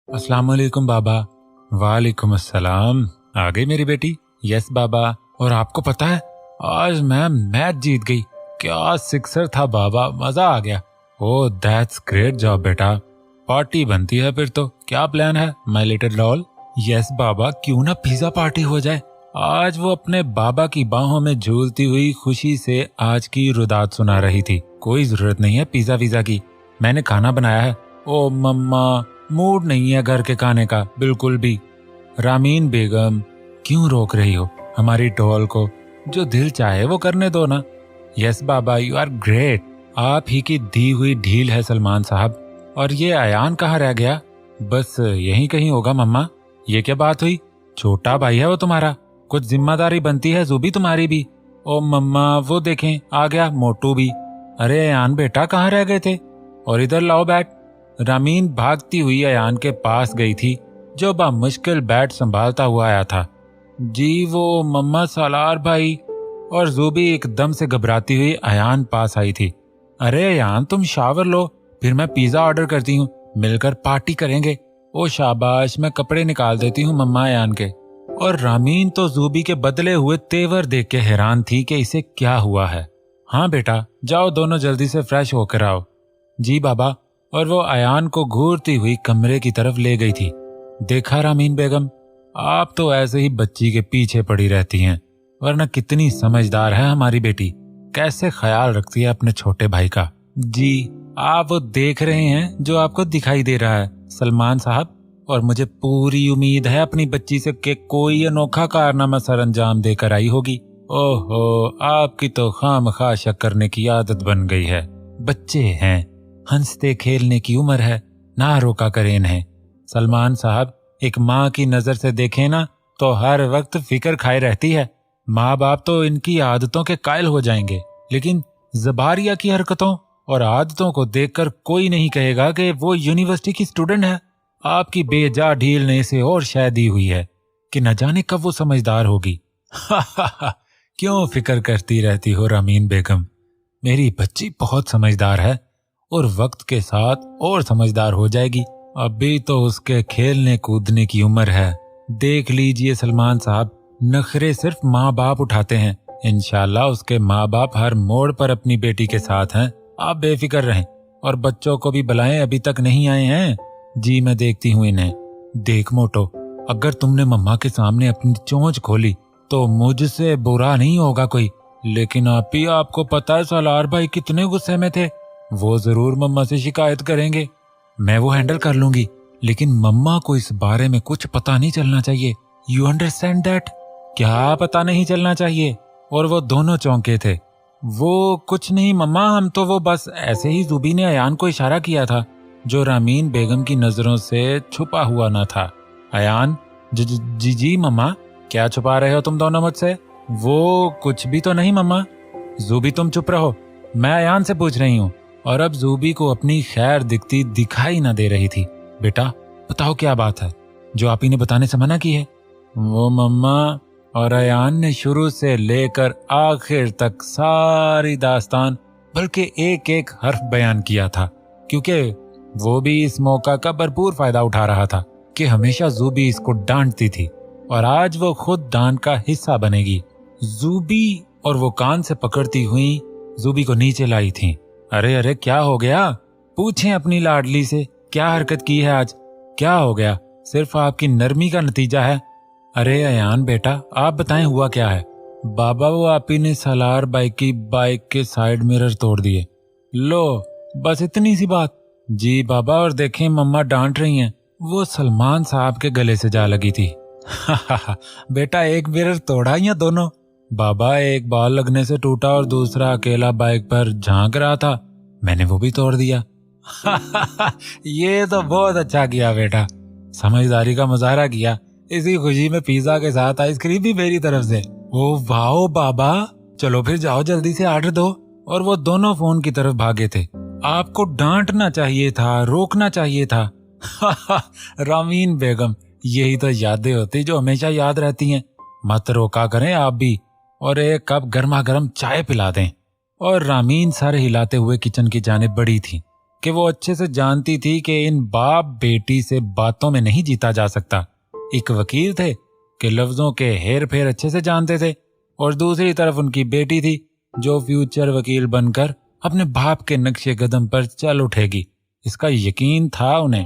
अस्सलाम वालेकुम बाबा। वालेकुम अस्सलाम। आ गई मेरी बेटी? यस बाबा। और आपको पता है आज मैं मैच जीत गई। क्या सिक्सर था बाबा, मजा आ गया। ओह दैट्स ग्रेट जॉब बेटा। पार्टी बनती है फिर तो। क्या प्लान है माय लिटिल डॉल? यस बाबा, क्यों ना पिज्जा पार्टी हो जाए। आज वो अपने बाबा की बाहों में झूलती हुई खुशी से आज की रुदात सुना रही थी। कोई जरूरत नहीं है पिज्जा विज़ा की, मैंने खाना बनाया है। ओ मम्मा, मूड नहीं है घर के खाने का बिल्कुल भी। रामीन बेगम, क्यों रोक रही हो हमारी डॉल को? जो दिल चाहे वो करने दो ना। यस बाबा, यू आर ग्रेट। आप ही की दी हुई ढील है सलमान साहब। और ये अयान कहाँ रह गया? बस यहीं कहीं होगा मम्मा। ये क्या बात हुई? छोटा भाई है वो तुम्हारा, कुछ जिम्मेदारी बनती है जूबी तुम्हारी भी। ओ मम्मा, वो देखें आ गया मोटू भी। अरे अयान बेटा, कहाँ रह गए थे? और इधर लाओ बैट। रामीन भागती हुई अयान के पास गई थी जो मुश्किल बैट संभालता हुआ आया था। जी वो मम्मा सालार भाई। और जूबी एकदम से घबराती हुई अयान पास आई थी। अरे अयान, तुम शावर लो, फिर मैं पिज्जा ऑर्डर करती हूँ, मिलकर पार्टी करेंगे। ओ शाबाश, मैं कपड़े निकाल देती हूँ मम्मा अयान के। और रामीन तो जूबी के बदले हुए तेवर देख के हैरान थी कि इसे क्या हुआ है। हाँ बेटा, जाओ दोनों जल्दी से फ्रेश होकर आओ। जी बाबा। और वो अयान को घूरती हुई कमरे की तरफ ले गई थी। देखा रामीन बेगम, आप तो ऐसे ही बच्ची के पीछे पड़ी रहती हैं, वरना कितनी समझदार है हमारी बेटी। कैसे ख्याल रखती है अपने छोटे भाई का। जी, आप वो देख रहे हैं जो आपको दिखाई दे रहा है सलमान साहब। और मुझे पूरी उम्मीद है अपनी बच्ची से कि कोई अनोखा कारनामा सर अंजाम देकर आई होगी। ओहो, आपकी तो खामखा शक करने की आदत बन गई है। बच्चे हैं, हंसते खेलने की उम्र है, ना रोका करें इन्हें। सलमान साहब, एक माँ की नजर से देखें ना तो हर वक्त फिक्र खाए रहती है। माँ बाप तो इनकी आदतों के कायल हो जाएंगे, लेकिन जबारिया की हरकतों और आदतों को देखकर कोई नहीं कहेगा कि वो यूनिवर्सिटी की स्टूडेंट है। आपकी बेजा ढील ने इसे और शायद दी हुई है कि न जाने कब वो समझदार होगी। क्यों फिक्र करती रहती हो रामीन बेगम? मेरी बच्ची बहुत समझदार है और वक्त के साथ और समझदार हो जाएगी। अभी तो उसके खेलने कूदने की उम्र है। देख लीजिए सलमान साहब, नखरे सिर्फ माँ बाप उठाते हैं। इंशाल्लाह उसके माँ बाप हर मोड़ पर अपनी बेटी के साथ हैं। आप बेफिक्र रहें। और बच्चों को भी बुलाएं, अभी तक नहीं आए हैं। जी मैं देखती हूँ इन्हें। देख मोटो, अगर तुमने मम्मा के सामने अपनी चोंच खोली तो मुझसे बुरा नहीं होगा कोई, लेकिन आपको पता है सालार भाई कितने गुस्से में थे। वो जरूर मम्मा से शिकायत करेंगे। मैं वो हैंडल कर लूंगी, लेकिन मम्मा को इस बारे में कुछ पता नहीं चलना चाहिए। You understand that? क्या पता नहीं चलना चाहिए? और वो दोनों चौंके थे। वो कुछ नहीं मम्मा, हम तो वो बस ऐसे ही जुबी ने अयान को इशारा किया था जो रामीन बेगम की नजरों से छुपा हुआ न था। अयान, जी मम्मा, क्या छुपा रहे हो तुम दोनों मुझसे? वो कुछ भी तो नहीं मम्मा। जूबी तुम चुप रहो, मैं अयान से पूछ रही हूँ। और अब जूबी को अपनी खैर दिखती दिखाई न दे रही थी। बेटा बताओ क्या बात है जो आप ही ने बताने से मना की है? वो मम्मा। और अयान ने शुरू से लेकर आखिर तक सारी दास्तान, बल्कि एक एक हर्फ बयान किया था, क्योंकि वो भी इस मौका का भरपूर फायदा उठा रहा था कि हमेशा जूबी इसको डांटती थी और आज वो खुद डांट का हिस्सा बनेगी। जूबी और वो कान से पकड़ती हुई जूबी को नीचे लाई थी। अरे अरे, क्या हो गया? पूछें अपनी लाडली से, क्या हरकत की है आज? क्या हो गया? सिर्फ आपकी नरमी का नतीजा है। अरे अयान बेटा, आप बताएं हुआ क्या है? बाबा, वो आप ही ने सालार बाइक के साइड मिरर तोड़ दिए। लो, बस इतनी सी बात? जी बाबा, और देखें मम्मा डांट रही हैं। वो सलमान साहब के गले से जा लगी थी। बेटा, एक मिरर तोड़ा या दोनों? बाबा, एक बॉल लगने से टूटा और दूसरा अकेला बाइक पर झांक रहा था, मैंने वो भी तोड़ दिया। ये तो बहुत अच्छा किया बेटा, समझदारी का मुजाहरा किया। इसी खुशी में पिज्जा के साथ आइसक्रीम भी मेरी तरफ से। ओ वाओ बाबा, चलो फिर जाओ जल्दी से ऑर्डर दो। और वो दोनों फोन की तरफ भागे थे। आपको डांटना चाहिए था, रोकना चाहिए था। रामीन बेगम, यही तो यादें होती जो हमेशा याद रहती हैं। मत रोका करें आप भी, और एक कप गर्मा गर्म चाय पिला दें। और रामीन सर हिलाते हुए किचन की जानिब बढ़ी थी कि वो अच्छे से जानती थी कि इन बाप बेटी से बातों में नहीं जीता जा सकता। एक वकील थे कि लफ्जों के हेर फेर अच्छे से जानते थे, और दूसरी तरफ उनकी बेटी थी जो फ्यूचर वकील बनकर अपने बाप के नक्शे कदम पर चल उठेगी। इसका यकीन था उन्हें।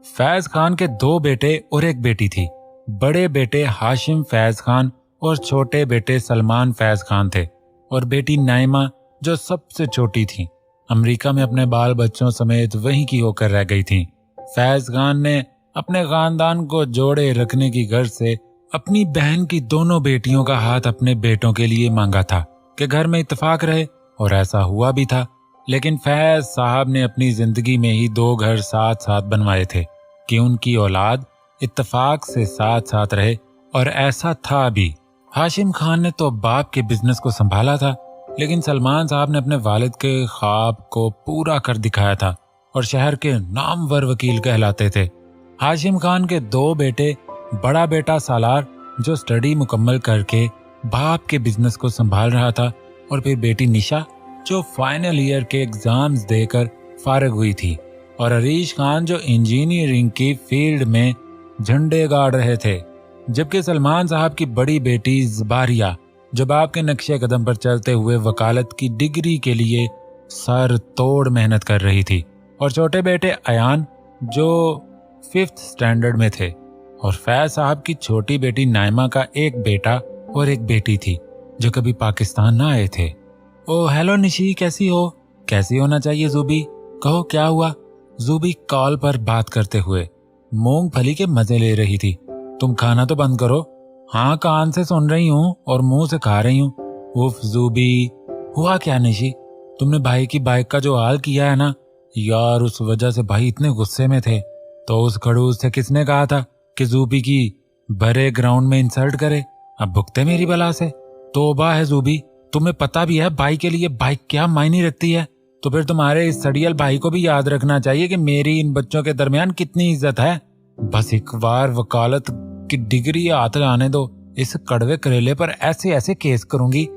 फैज खान के 2 बेटे और एक बेटी थी। बड़े बेटे हाशिम फैज खान और छोटे बेटे सलमान फैज खान थे, और बेटी नाइमा जो सबसे छोटी थी अमेरिका में अपने बाल बच्चों समेत वहीं की होकर रह गई थी। फैज खान ने अपने खानदान को जोड़े रखने की गर्ज से अपनी बहन की दोनों बेटियों का हाथ अपने बेटों के लिए मांगा था कि घर में इत्तेफाक रहे, और ऐसा हुआ भी था। लेकिन फैज साहब ने अपनी जिंदगी में ही 2 घर साथ साथ बनवाए थे कि उनकी औलाद इत्तेफाक से साथ साथ रहे, और ऐसा था भी। हाशिम खान ने तो बाप के बिजनेस को संभाला था, लेकिन सलमान साहब ने अपने वालिद के ख्वाब को पूरा कर दिखाया था और शहर के नामवर वकील कहलाते थे। हाशिम खान के 2 बेटे, बड़ा बेटा सालार जो स्टडी मुकम्मल करके बाप के बिजनेस को संभाल रहा था, और फिर बेटी निशा जो फाइनल ईयर के एग्जाम्स देकर फारिग हुई थी, और अरीश खान जो इंजीनियरिंग की फील्ड में झंडे गाड़ रहे थे। जबकि सलमान साहब की बड़ी बेटी ज़बारिया जो बाप के नक्शे कदम पर चलते हुए वकालत की डिग्री के लिए सर तोड़ मेहनत कर रही थी, और छोटे बेटे अयान जो 5th स्टैंडर्ड में थे, और फैज साहब की छोटी बेटी नाइमा का एक बेटा और एक बेटी थी जो कभी पाकिस्तान ना आए थे। ओ हेलो निशी, कैसी हो? कैसी होना चाहिए ज़ूबी, कहो क्या हुआ? ज़ूबी कॉल पर बात करते हुए मूंगफली के मजे ले रही थी। तुम खाना तो बंद करो। हाँ, कान से सुन रही हूँ और मुंह से खा रही हूँ। उफ ज़ूबी, हुआ क्या निशी? तुमने भाई की बाइक का जो हाल किया है ना यार, उस वजह से भाई इतने गुस्से में थे। तो उस खड़ूस से किसने कहा था कि ज़ूबी की भरे ग्राउंड में इंसल्ट करे? अब भुगते मेरी बला से। तौबा है ज़ूबी, तुम्हें पता भी है भाई के लिए बाइक क्या मायने रखती है। तो फिर तुम्हारे इस सड़ियल भाई को भी याद रखना चाहिए कि मेरी इन बच्चों के दरमियान कितनी इज्जत है। बस एक बार वकालत की डिग्री हाथ आने दो, इस कड़वे करेले पर ऐसे ऐसे केस करूंगी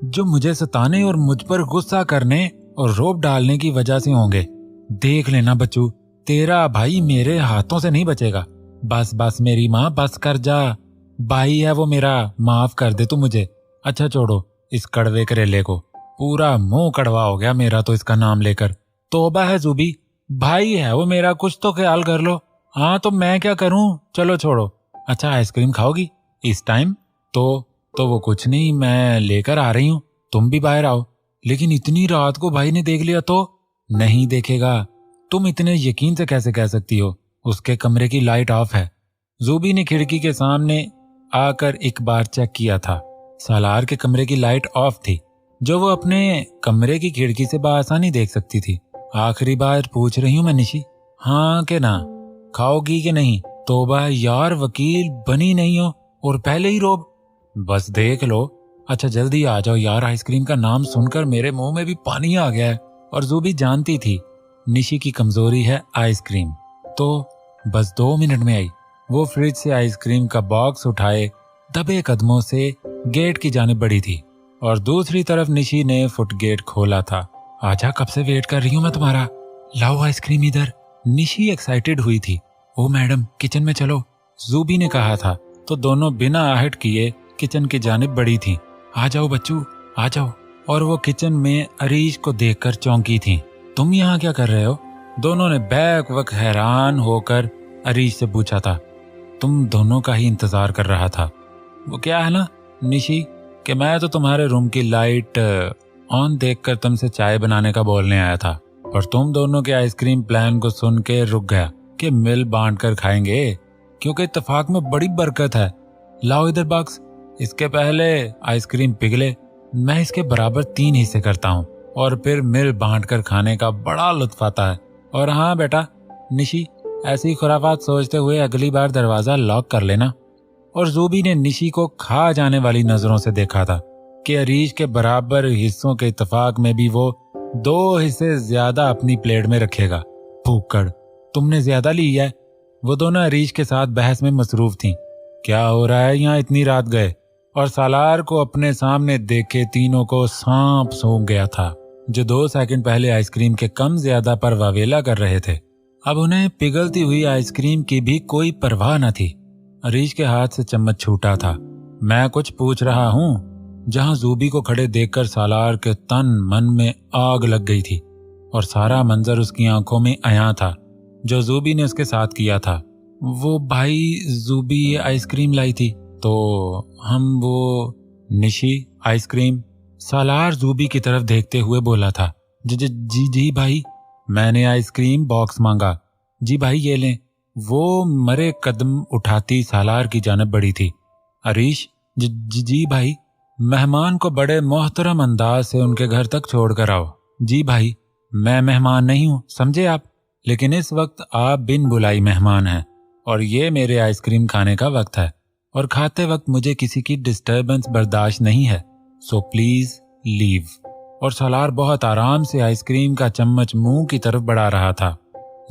जो मुझे सताने और मुझ पर गुस्सा करने और रोब डालने की वजह से होंगे। देख लेना बच्चू, तेरा भाई मेरे हाथों से नहीं बचेगा। बस बस मेरी माँ, बस कर जा। भाई है वो मेरा, माफ कर दे तू मुझे। अच्छा छोड़ो इस कड़वे करेले को, पूरा मुंह कड़वा हो गया मेरा तो इसका नाम लेकर। तौबा है ज़ूबी, भाई है वो मेरा, कुछ तो ख्याल कर लो। हाँ तो मैं क्या करूं, चलो छोड़ो। अच्छा आइसक्रीम खाओगी इस टाइम? तो वो कुछ नहीं, मैं लेकर आ रही हूँ, तुम भी बाहर आओ। लेकिन इतनी रात को भाई ने देख लिया तो? नहीं देखेगा। तुम इतने यकीन से कैसे कह सकती हो? उसके कमरे की लाइट ऑफ है। ज़ूबी ने खिड़की के सामने आकर एक बार चेक किया था। सालार के कमरे की लाइट ऑफ थी, जो वो अपने कमरे की खिड़की से बआसानी देख सकती थी। आखिरी बार पूछ रही हूँ मैं निशी, हाँ के ना? खाओगी कि नहीं? तौबा यार, वकील बनी नहीं हो और पहले ही रोब। बस देख लो। अच्छा जल्दी आ जाओ यार, आइसक्रीम का नाम सुनकर मेरे मुंह में भी पानी आ गया है। और ज़ूबी जानती थी निशी की कमजोरी है आइसक्रीम, तो बस 2 मिनट में आई। वो फ्रिज से आइसक्रीम का बॉक्स उठाए दबे कदमों से गेट की जानिब बढ़ी थी, और दूसरी तरफ निशी ने फुट गेट खोला था। आजा, कब से वेट कर रही हूँ मैं तुम्हारा। लाओ आइसक्रीम इधर। निशी एक्साइटेड हुई थी। ओ मैडम, किचन में चलो, ज़ूबी ने कहा था, तो दोनों बिना आहट किए किचन की जानिब बढ़ी थी। आ जाओ बच्चू, आ जाओ। और वो किचन में अरीश को देखकर चौंकी थी। तुम यहाँ क्या कर रहे हो? दोनों ने बैक वक्त हैरान होकर अरीश से पूछा था। तुम दोनों का ही इंतजार कर रहा था। वो क्या है ना निशी, कि मैं तो तुम्हारे रूम की लाइट ऑन देखकर तुमसे चाय बनाने का बोलने आया था, और तुम दोनों के आइसक्रीम प्लान को सुन के रुक गया कि मिल बांट कर खाएंगे, क्योंकि इत्तेफाक में बड़ी बरकत है। लाओ इधर बॉक्स। इसके पहले आइसक्रीम पिघले मैं इसके बराबर 3 हिस्से करता हूँ, और फिर मिल बांट कर खाने का बड़ा लुत्फ आता है। और हाँ बेटा निशी, ऐसी खुराफात सोचते हुए अगली बार दरवाजा लॉक कर लेना। और ज़ूबी ने निशी को खा जाने वाली नजरों से देखा था कि अरीश के बराबर हिस्सों के इत्तेफाक में भी वो 2 हिस्से ज्यादा अपनी प्लेट में रखेगा। भूकड़, तुमने ज्यादा ली है। वो दोनों अरीश के साथ बहस में मसरूफ थीं। क्या हो रहा है यहाँ, इतनी रात गए? और सालार को अपने सामने देखे तीनों को सांप सूंघ गया था। जो 2 सेकंड पहले आइसक्रीम के कम ज्यादा पर वावेला कर रहे थे। अब उन्हें पिघलती हुई आइसक्रीम की भी कोई परवाह न थी। अरीश के हाथ से चम्मच छूटा था। मैं कुछ पूछ रहा हूँ, जहां जूबी को खड़े देखकर सालार के तन मन में आग लग गई थी और सारा मंजर उसकी आंखों में आया था जो जूबी ने उसके साथ किया था। वो भाई जूबी ये आइसक्रीम लाई थी तो हम वो निशी आइसक्रीम। सालार जूबी की तरफ देखते हुए बोला था। जी भाई, मैंने आइसक्रीम बॉक्स मांगा। जी भाई ये लें। वो मरे कदम उठाती सालार की जानब बढ़ी थी। अरीश, जी भाई, मेहमान को बड़े मोहतरम अंदाज से उनके घर तक छोड़ कर आओ। जी भाई, मैं मेहमान नहीं हूँ, समझे आप, लेकिन इस वक्त आप बिन बुलाई मेहमान हैं और ये मेरे आइसक्रीम खाने का वक्त है और खाते वक्त मुझे किसी की डिस्टर्बेंस बर्दाश्त नहीं है, सो प्लीज लीव। और सालार बहुत आराम से आइसक्रीम का चम्मच मुंह की तरफ बढ़ा रहा था।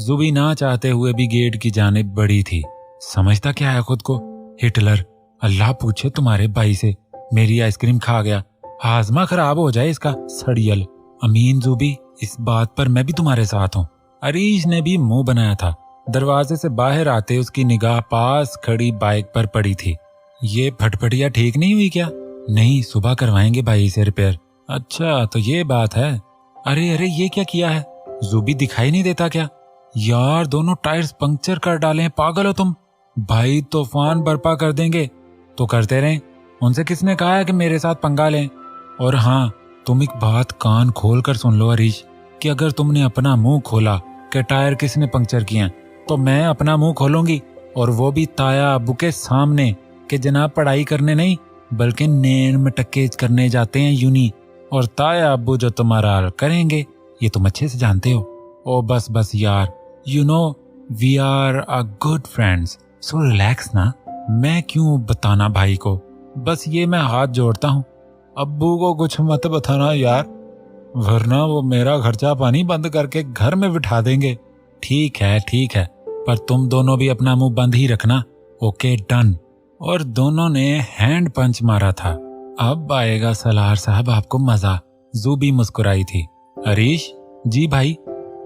जुबी ना चाहते हुए भी गेट की जानिब बढ़ी थी। समझता क्या है खुद को, हिटलर। अल्लाह पूछे तुम्हारे भाई से, मेरी आइसक्रीम खा गया, हाजमा खराब हो जाए इसका, सड़ियल। अमीन जुबी, इस बात पर मैं भी तुम्हारे साथ हूँ। अरीश ने भी मुंह बनाया था। दरवाजे से बाहर आते उसकी निगाह पास खड़ी बाइक पर पड़ी थी। ये फटफटिया ठीक नहीं हुई क्या? नहीं, सुबह करवाएंगे भाई से रिपेयर। अच्छा तो ये बात है। अरे ये क्या किया है? जुबी दिखाई नहीं देता क्या? यार दोनों टायर्स पंक्चर कर डाले हैं, पागल हो तुम। भाई तूफान बर्पा कर देंगे तो करते रहें, उनसे किसने कहा है कि मेरे साथ पंगा लें। और हाँ, तुम एक बात कान खोल कर सुन लो अरीश, कि अगर तुमने अपना मुंह खोला कि टायर किसने पंक्चर किए तो मैं अपना मुंह खोलूंगी, और वो भी ताया अब्बू के सामने कि जनाब पढ़ाई करने नहीं बल्कि नेन में टक्केज करने जाते हैं यूनी, और ताया अब्बू जो तुम्हारा हाल करेंगे ये तुम अच्छे से जानते हो। ओ बस यार, you know we are a good friends, so relax ना। मैं क्यों बताना भाई को, बस ये मैं हाथ जोड़ता हूँ। अब्बू को कुछ मत बताना यार, वरना वो मेरा खर्चा पानी बंद करके घर में बिठा देंगे। ठीक है, पर तुम दोनों भी अपना मुंह बंद ही रखना। Okay done. और दोनों ने हैंड पंच मारा था। अब आएगा सलार साहब आपको मजा। जूबी मुस्कुराई थी। अरीश, जी भाई।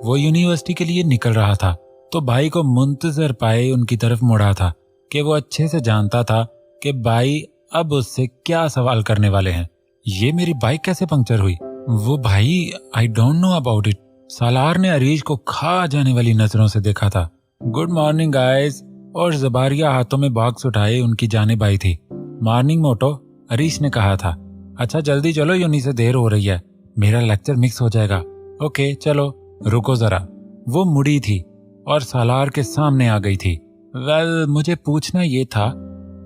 वो यूनिवर्सिटी के लिए निकल रहा था तो भाई को मुंतजर पाए उनकी तरफ मुड़ा था कि वो अच्छे से जानता था कि भाई अब उससे क्या सवाल करने वाले हैं। ये मेरी बाइक कैसे पंक्चर हुई? वो भाई, I don't know about it. Salar ने अरीश को खा जाने वाली नजरों से देखा था। गुड मॉर्निंग गाइस, और जबारिया हाथों में बॉक्स उठाए उनकी जानिब आई थी। मॉर्निंग मोटो, अरीश ने कहा था। अच्छा जल्दी चलो, यूनी से देर हो रही है, मेरा लेक्चर मिक्स हो जाएगा। ओके चलो, रुको जरा। वो मुड़ी थी और सालार के सामने आ गई थी। वेल, मुझे पूछना ये था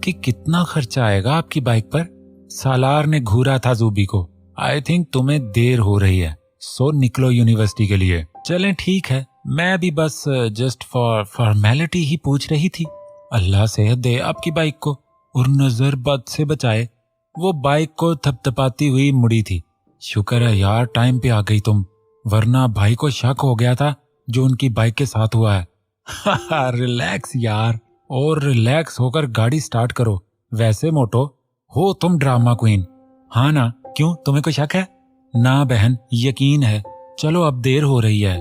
कि कितना खर्चा आएगा आपकी बाइक पर? सालार ने घूरा था जूबी को। आई थिंक तुम्हें देर हो रही है, सो निकलो यूनिवर्सिटी के लिए। चलें ठीक है, मैं भी बस जस्ट फॉर फॉर्मेलिटी ही पूछ रही थी। अल्लाह सेहत दे आपकी बाइक को और नजर बद से बचाए। वो बाइक को थपथपाती हुई मुड़ी थी। शुक्र है यार टाइम पे आ गई तुम, वरना भाई को शक हो गया था जो उनकी बाइक के साथ हुआ है। रिलैक्स यार, और रिलैक्स होकर गाड़ी स्टार्ट करो। वैसे मोटो हो तुम ड्रामा क्वीन, हाँ ना? क्यों, तुम्हें कोई शक है? ना बहन, यकीन है। चलो अब देर हो रही है।